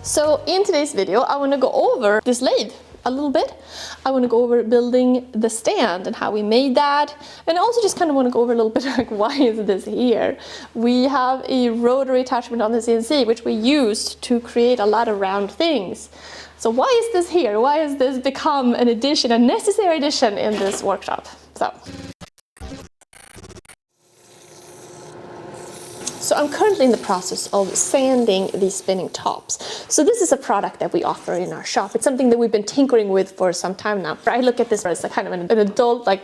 So in today's video, I want to go over this lathe a little bit. I want to go over building the stand and how we made that, and also just kind of want to go over a little bit like why is this here. We have a rotary attachment on the CNC which we used to create a lot of round things. So why is this here? Why has this become an addition, a necessary addition in this workshop? So I'm currently in the process of sanding these spinning tops. So this is a product that we offer in our shop. It's something that we've been tinkering with for some time now. I look at this as a kind of an adult, like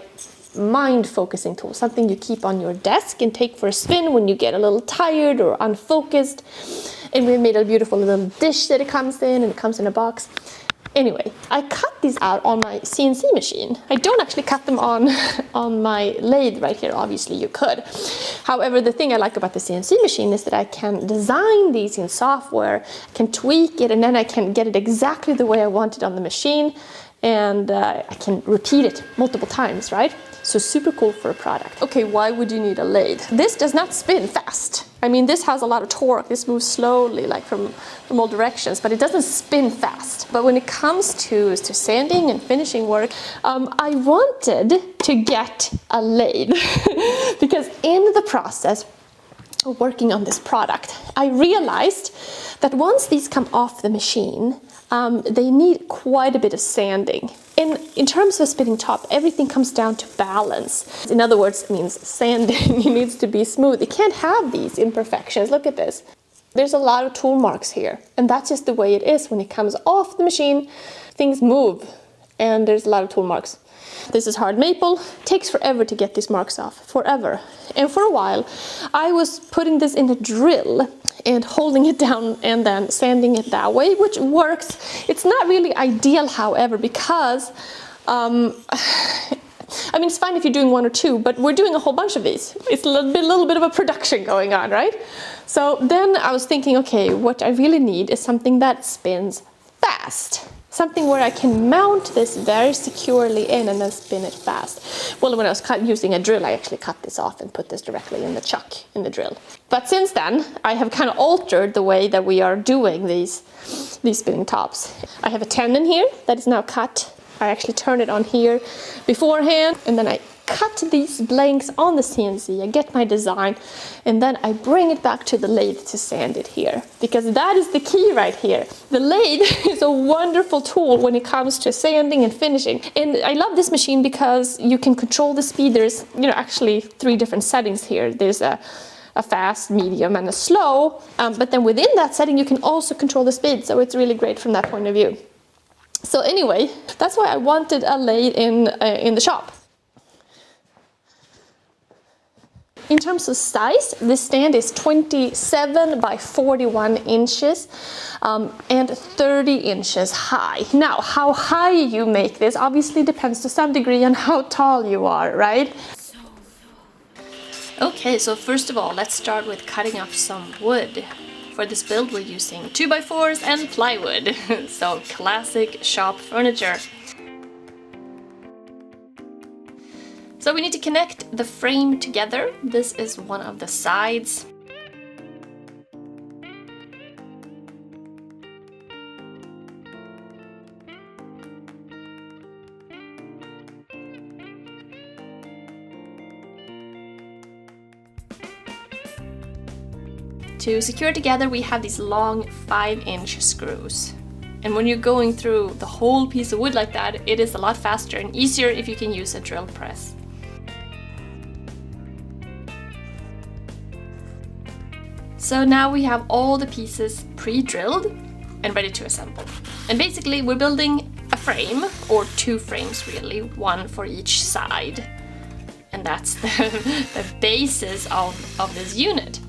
mind-focusing tool, something you keep on your desk and take for a spin when you get a little tired or unfocused. And we made a beautiful little dish that it comes in, and it comes in a box. Anyway, I cut these out on my CNC machine. I don't actually cut them on my lathe right here. Obviously you could. However, the thing I like about the CNC machine is that I can design these in software, I can tweak it, and then I can get it exactly the way I want it on the machine, and I can repeat it multiple times, right? So super cool for a product. Okay, why would you need a lathe? This does not spin fast. I mean, this has a lot of torque. This moves slowly, like from all directions, but it doesn't spin fast. But when it comes to sanding and finishing work, I wanted to get a lathe because in the process of working on this product, I realized that once these come off the machine, they need quite a bit of sanding. In terms of a spinning top, everything comes down to balance. In other words, it means sanding. It needs to be smooth. It can't have these imperfections. Look at this. There's a lot of tool marks here, and that's just the way it is. When it comes off the machine, things move, and there's a lot of tool marks. This is hard maple. It takes forever to get these marks off, forever. And for a while, I was putting this in a drill and holding it down and then sanding it that way, which works. It's not really ideal, however, because I mean, it's fine if you're doing one or two, but we're doing a whole bunch of these. It's a little bit of a production going on, right? So then I was thinking, okay, what I really need is something that spins fast. Something where I can mount this very securely in and then spin it fast. Well, when I was using a drill, I actually cut this off and put this directly in the chuck, in the drill. But since then, I have kind of altered the way that we are doing these spinning tops. I have a tenon here that is now cut. I actually turn it on here beforehand, and then I cut these blanks on the CNC, I get my design, and then I bring it back to the lathe to sand it here. Because that is the key right here. The lathe is a wonderful tool when it comes to sanding and finishing. And I love this machine because you can control the speed. There's, actually 3 different settings here. There's a fast, medium, and a slow. But then within that setting, you can also control the speed. So it's really great from that point of view. So anyway, that's why I wanted a lathe in the shop. In terms of size, this stand is 27 by 41 inches and 30 inches high. Now, how high you make this obviously depends to some degree on how tall you are, right? Okay, so first of all, let's start with cutting up some wood. For this build, we're using 2x4s and plywood, so classic shop furniture. So we need to connect the frame together. This is one of the sides. To secure it together, we have these long 5-inch screws. And when you're going through the whole piece of wood like that, it is a lot faster and easier if you can use a drill press. So now we have all the pieces pre-drilled and ready to assemble. And basically we're building a frame, or 2 frames really, one for each side. And that's the basis of this unit.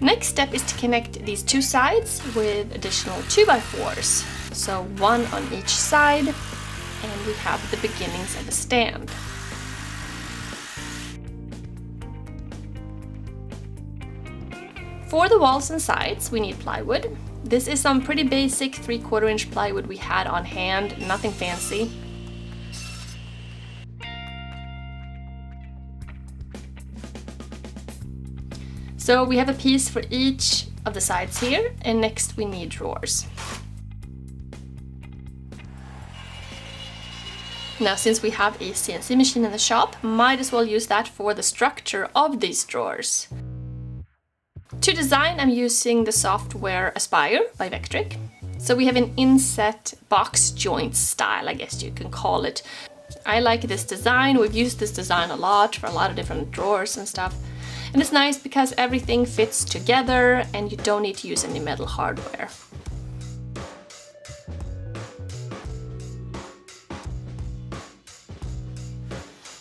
Next step is to connect these 2 sides with additional 2x4s. So 1 on each side, and we have the beginnings of a stand. For the walls and sides, we need plywood. This is some pretty basic 3/4 inch plywood we had on hand, nothing fancy. So we have a piece for each of the sides here, and next we need drawers. Now, since we have a CNC machine in the shop, might as well use that for the structure of these drawers. To design, I'm using the software Aspire by Vectric. So we have an inset box joint style, I guess you can call it. I like this design. We've used this design a lot for a lot of different drawers and stuff. And it's nice because everything fits together and you don't need to use any metal hardware.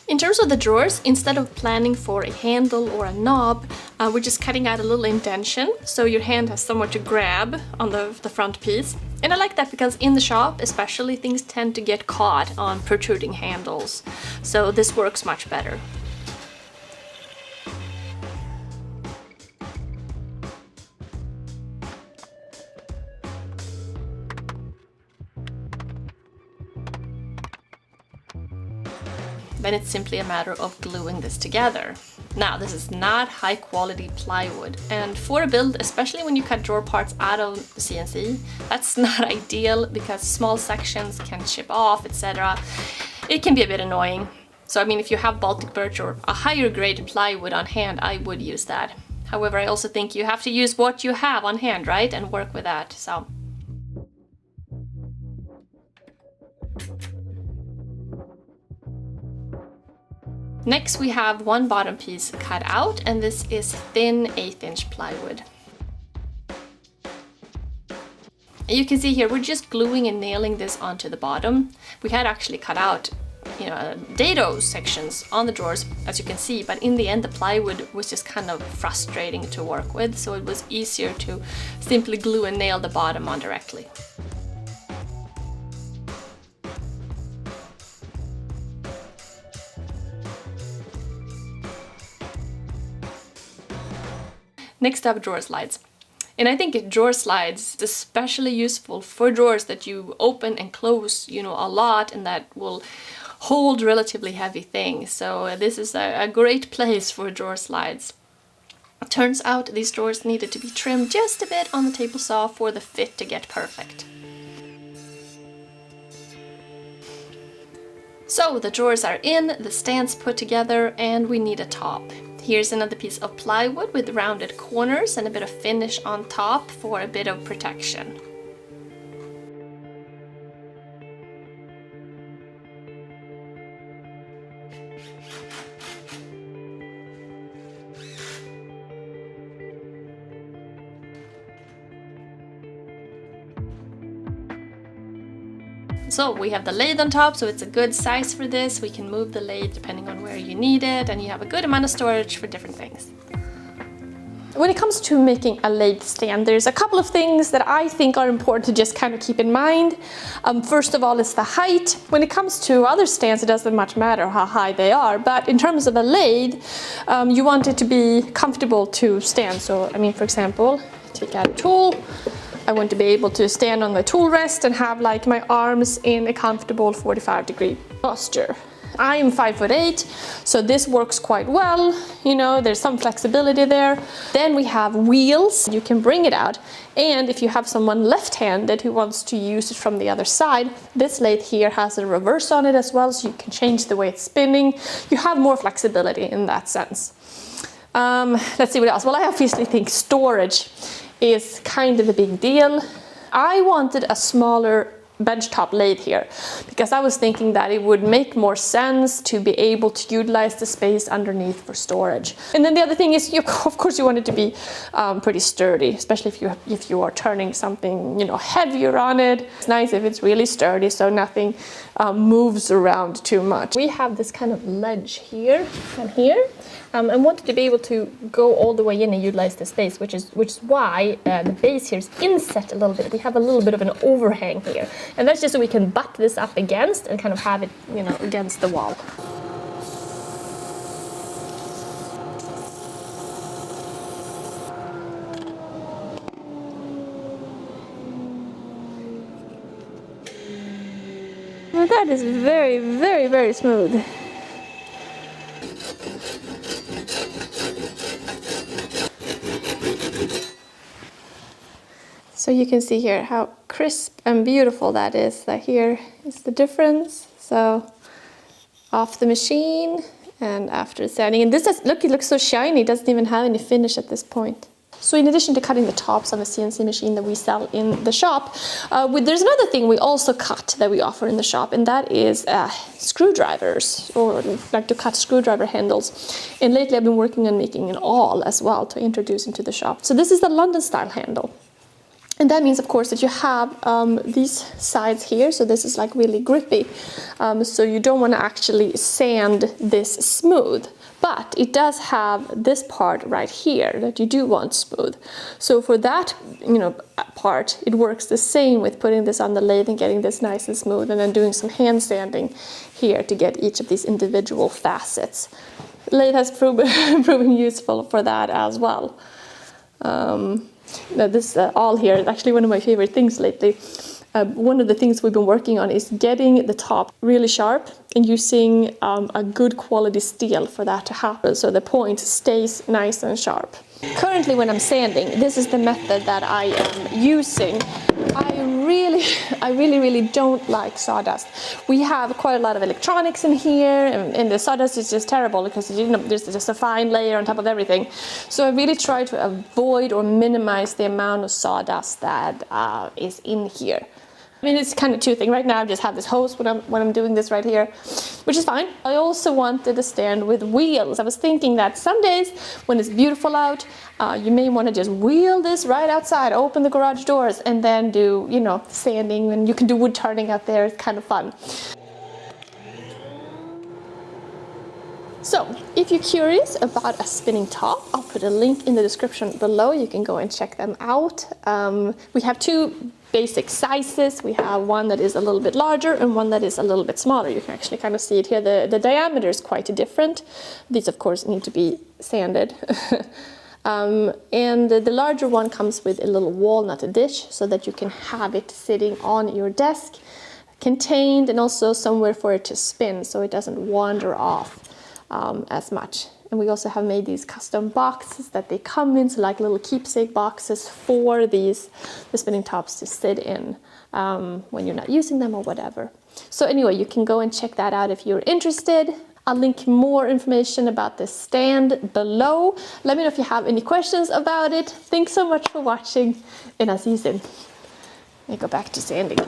In terms of the drawers, instead of planning for a handle or a knob, we're just cutting out a little indentation so your hand has somewhere to grab on the front piece. And I like that because in the shop especially, things tend to get caught on protruding handles. So this works much better. Then it's simply a matter of gluing this together. Now, this is not high quality plywood, and for a build, especially when you cut drawer parts out of the CNC, that's not ideal because small sections can chip off, etc. It can be a bit annoying. So I mean, if you have Baltic birch or a higher grade plywood on hand, I would use that. However, I also think you have to use what you have on hand, right? And work with that, so. Next we have one bottom piece cut out, and this is thin 1/8" plywood. And you can see here we're just gluing and nailing this onto the bottom. We had actually cut out, dado sections on the drawers, as you can see, but in the end the plywood was just kind of frustrating to work with, so it was easier to simply glue and nail the bottom on directly. Next up, drawer slides. And I think drawer slides is especially useful for drawers that you open and close, a lot, and that will hold relatively heavy things. So this is a great place for drawer slides. It turns out these drawers needed to be trimmed just a bit on the table saw for the fit to get perfect. So the drawers are in, the stands put together, and we need a top. Here's another piece of plywood with rounded corners and a bit of finish on top for a bit of protection. So we have the lathe on top, so it's a good size for this. We can move the lathe depending on where you need it, and you have a good amount of storage for different things. When it comes to making a lathe stand, there's a couple of things that I think are important to just kind of keep in mind. First of all is the height. When it comes to other stands, it doesn't much matter how high they are, but in terms of a lathe, you want it to be comfortable to stand. So, I mean, for example, take out a tool. I want to be able to stand on my tool rest and have like my arms in a comfortable 45-degree posture. I am 5'8", so this works quite well. There's some flexibility there. Then we have wheels. You can bring it out. And if you have someone left-handed who wants to use it from the other side, this lathe here has a reverse on it as well, so you can change the way it's spinning. You have more flexibility in that sense. Let's see what else. Well, I obviously think storage is kind of a big deal. I wanted a smaller benchtop lathe here because I was thinking that it would make more sense to be able to utilize the space underneath for storage. And then the other thing is, of course, you want it to be pretty sturdy, especially if you are turning something heavier on it. It's nice if it's really sturdy, so nothing moves around too much. We have this kind of ledge here and here. I wanted to be able to go all the way in and utilize the space, which is why the base here is inset a little bit. We have a little bit of an overhang here, and that's just so we can butt this up against and kind of have it, against the wall. Well, that is very, very, very smooth. So you can see here how crisp and beautiful that is. That here is the difference. So off the machine and after sanding. And this does, look, it looks so shiny. It doesn't even have any finish at this point. So in addition to cutting the tops on the CNC machine that we sell in the shop, there's another thing we also cut that we offer in the shop, and that is screwdrivers, or like to cut screwdriver handles. And lately I've been working on making an awl as well to introduce into the shop. So this is the London style handle. And that means, of course, that you have these sides here, so this is like really grippy. So you don't want to actually sand this smooth, but it does have this part right here that you do want smooth. So for that, part, it works the same with putting this on the lathe and getting this nice and smooth, and then doing some hand sanding here to get each of these individual facets. The lathe has proven useful for that as well. Now this awl here is actually one of my favorite things lately. One of the things we've been working on is getting the top really sharp and using a good quality steel for that to happen, so the point stays nice and sharp. Currently when I'm sanding, this is the method that I am using. I really don't like sawdust. We have quite a lot of electronics in here, and the sawdust is just terrible because there's just a fine layer on top of everything. So I really try to avoid or minimize the amount of sawdust that is in here. I mean, it's kind of two things. Right now I just have this hose when I'm doing this right here, which is fine. I also wanted a stand with wheels. I was thinking that some days when it's beautiful out, you may want to just wheel this right outside, open the garage doors, and then do, sanding, and you can do wood turning out there. It's kind of fun. So, if you're curious about a spinning top, I'll put a link in the description below. You can go and check them out. We have two basic sizes. We have one that is a little bit larger and one that is a little bit smaller. You can actually kind of see it here. The diameter is quite different. These, of course, need to be sanded. And the larger one comes with a little walnut dish so that you can have it sitting on your desk, contained, and also somewhere for it to spin so it doesn't wander off as much. And we also have made these custom boxes that they come in, so like little keepsake boxes for the spinning tops to sit in when you're not using them or whatever. So anyway, you can go and check that out if you're interested. I'll link more information about this stand below. Let me know if you have any questions about it. Thanks so much for watching, and I'll see you soon. Let me go back to sanding.